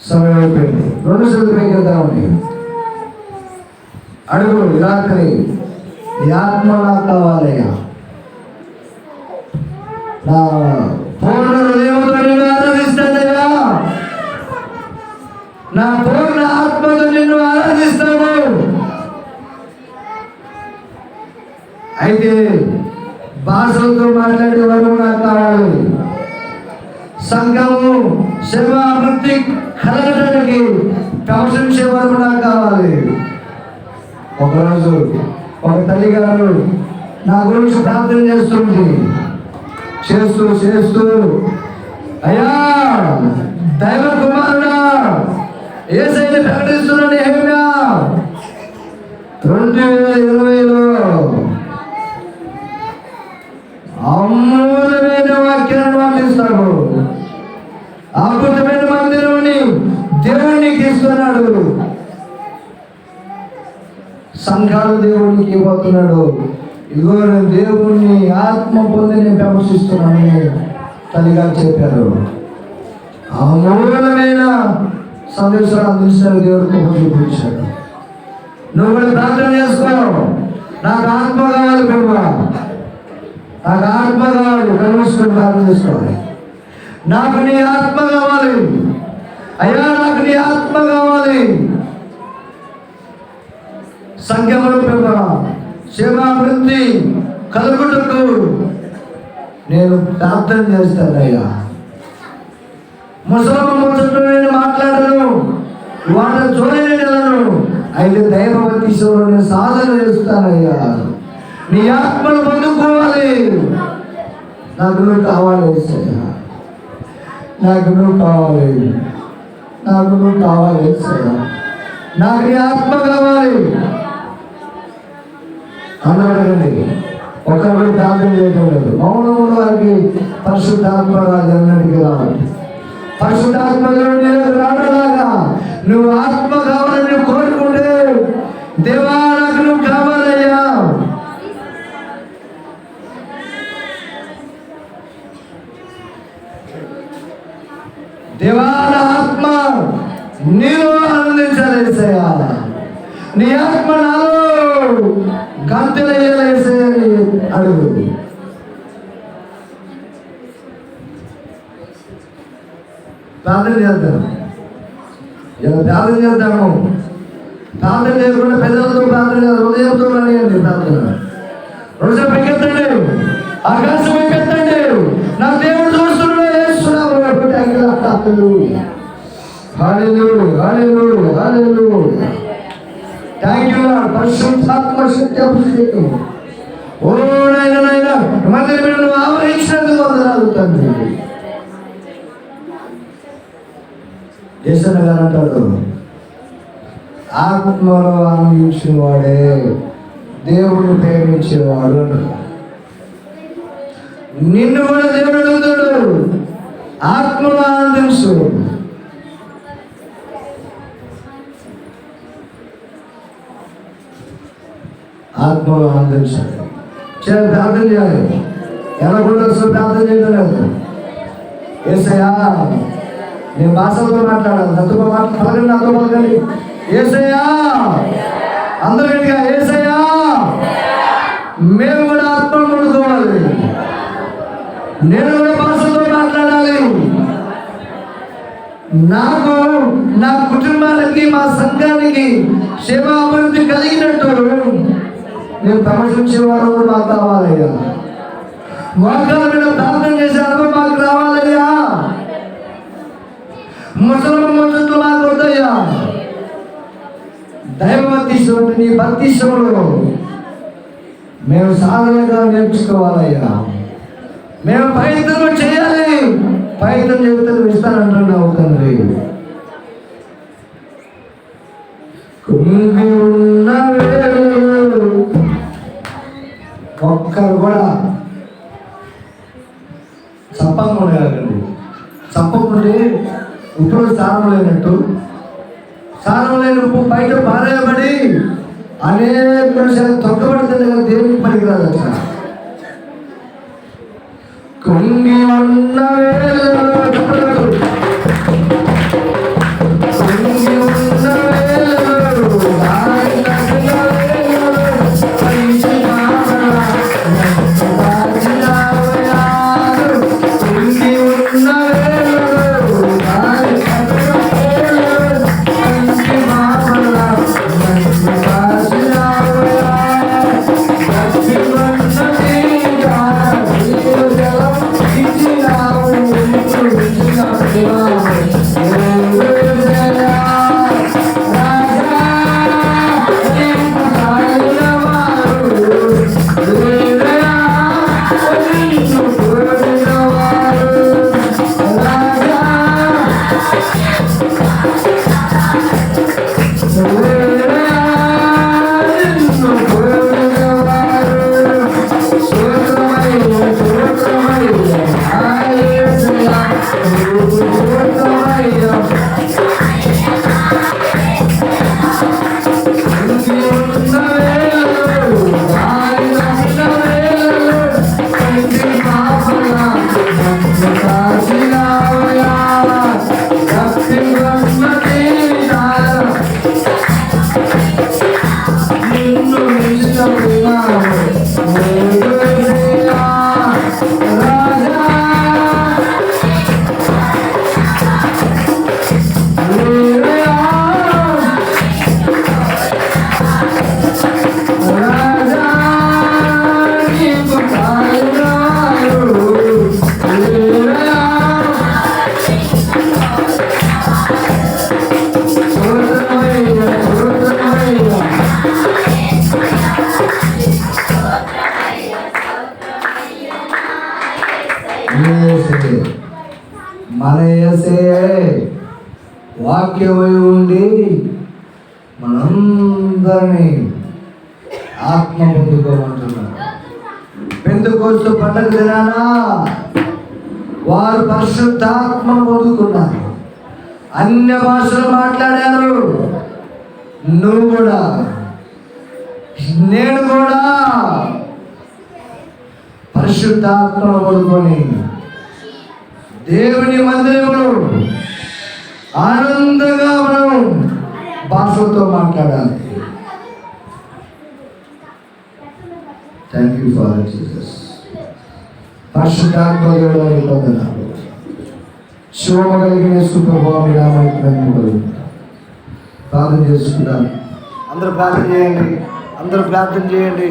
సమయం అయిపోయింది. 2 సార్లు పైకెళ్తామని అడుగు రాత్రి నీ ఆత్మ నాకు కావాలయ్యా. నా పూర్ణ హృదయంతో నిన్ను ఆరాధిస్తానయ్యా. నా పూర్ణ ఆత్మతో నిన్ను ఆరాధిస్తాను. అయితే భాషలతో మాట్లాడే వరకు నాకు కావాలి. సంఘము సేవాభివృద్ధి కలగడానికి ప్రవశించే వరకు నాకు కావాలి. ఒకరోజు ఒక తల్లి గారు నా గురించి ప్రార్థన చేస్తూ అయ్యా దైవ కుమారుడా యేసయ్యను ప్రకటిస్తున్నాను. ఏమియా 2020లో అమూల్యమైన వాక్యాన్ని వాటిస్తాడు. అద్భుతమైన మందిరాన్ని దేవుడిని ఇస్తున్నాడు. సంఘాలు దేవుడికి ఇవ్వబోతున్నాడు. ఇదిగో నేను దేవుణ్ణి ఆత్మ పొంది నేను ప్రవేశిస్తున్నానని తల్లిగారు చెప్పారు. అమూలమైన సందేశాలు అందించాడు దేవుడు చూపించాడు. నువ్వు కూడా ప్రార్థన చేసుకో. నాకు ఆత్మ కావాలి ప్రభా, నాకు ఆత్మ కావాలి. కనుమూసుకొని ప్రార్థన చేసుకోవాలి. నాకు నీ ఆత్మ కావాలి అయ్యా, నాకు నీ ఆత్మ కావాలి. సంఖ్యములు ప్రభా క్షేమాభివృద్ధి కలుగుటకు నేను ప్రార్థన చేస్తానయ్యా. ముసలమ్మ ముచ్చట్లు నేను మాట్లాడను, వాళ్ళ చూడలేను, అయితే దైవవతీశ్వరుడు నేను సాధన చేస్తానయ్యా. నీ ఆత్మను పొందుకోవాలి. నాకు నువ్వు కావాలి ఏసయ్యా, నాకు నువ్వు కావాలి, నాకు నువ్వు కావాలి ఏసయ్యా, నాకు నీ ఆత్మ కావాలి. అన్నడండి ఒకరు ప్రార్థన చేయడం లేదు. మౌనంలో వారికి పరిశుద్ధాత్మ రాజన్నటికి రావాలి. పరిశుద్ధాత్మలో రావడాగా నువ్వు ఆత్మ కావాలని కోరుకుంటే దేవా నాకు నువ్వు కావాలయ్యా. దేవా నా ఆత్మ నీలో ఆనందించాలి ఏసయ్యా. నీ ఆత్మ నాలో గంతులేసేయని అడుగు. ప్రార్థన చేద్దాం, ఇలా ప్రార్థన చేద్దాము. ప్రార్థన చేయకుండా పెద్దలతో ప్రార్థన చేద్దాం. హృదయంతో రానియండి ప్రార్థన. హృదయం పెంకెత్తండి, ఆకాశం పెంకెత్తండి. నా దేవుడు చూస్తున్నాడు. Hallelujah, hallelujah, hallelujah. Thank you Lord. పరిశుద్ధాత్మ శక్తి అభిషేకం. ఓ నాయనా, నాయనా మధ్య నువ్వు ఆవరించినందుకు వందనాలు తండ్రి. యేసయ్య గారు అంటాడు, ఆత్మలో ఆనందించిన వాడే దేవుడు ప్రేమించేవాడు. నిన్ను కూడా దేవుడు అడుగుతాడు, ఆత్మలో ఆనందించు. ఆత్మలో ఆనందించాలి. ప్రార్థన చేయాలి. ఎలా కూడా ప్రార్థన చేయడం లేదు. యేసయ్యా నేను భాషలతో మాట్లాడాలి, నాతో పలకండి, నాతో పలకండి. యేసయ్యా అందరికీగా యేసయ్యా. మేము కూడా ఆత్మను పొందుకోవాలి. నేను కూడా భాషతో మాట్లాడాలి. నాకు నా కుటుంబానికి మా సంఘానికి సేవా అభివృద్ధి కలిగినట్టు నేను ప్రమోషించేవారు మాకు కావాలయ్యా. మోకాల మీద ప్రార్థన చేసే అనుభవం మాకు రావాలయ్యా. ముసలమ్మ ముచ్చట్లు మాకు వద్దయ్యా. దైవవతీశ్వరుడు నీ భక్తిశ్వరుడు మేము సాధనగా నేర్చుకోవాలయ్యా. మేము ప్రయత్నం చేయాలి. ప్రయత్నం చేస్తే ఇస్తానంటున్నావు తండ్రి. కుంగి ఉన్న వేళ ఒక్కరు కూడా చప్పకుండా కాదండి. చప్పకుంటే ఉప్పులో స్థానం లేనట్టు, స్థానం లేని ఉప్పు బయట పారేయబడి అనేక విషయాలు తొక్కబడుతుంది కదా, దేవునికి పనికిరాదు. అట్లా కుంగి ఉన్న వేళ యేసే, మన యేసే వాక్యమై ఉండి మనందరినీ ఆత్మ పొందుకోమంటున్నాడు. పెంతెకోస్తు పండగ దినాన వారు పరిశుద్ధాత్మను పొందుకున్నారు, అన్య భాషలు మాట్లాడారు. నువ్వు కూడా, నేను కూడా పరిశుద్ధాత్మను పొందుకొని దేవుని మందిరంలో ఆనందంగా మనం భాషలతో మాట్లాడాలి. Thank you father Jesus. పరిశుద్ధాత్మ దేవుని వందనాలు. శోభ కలిగిన సుప్రభావం ప్రార్థన చేసుకుంటాను. అందరూ ప్రార్థన చేయండి, అందరూ ప్రార్థన చేయండి.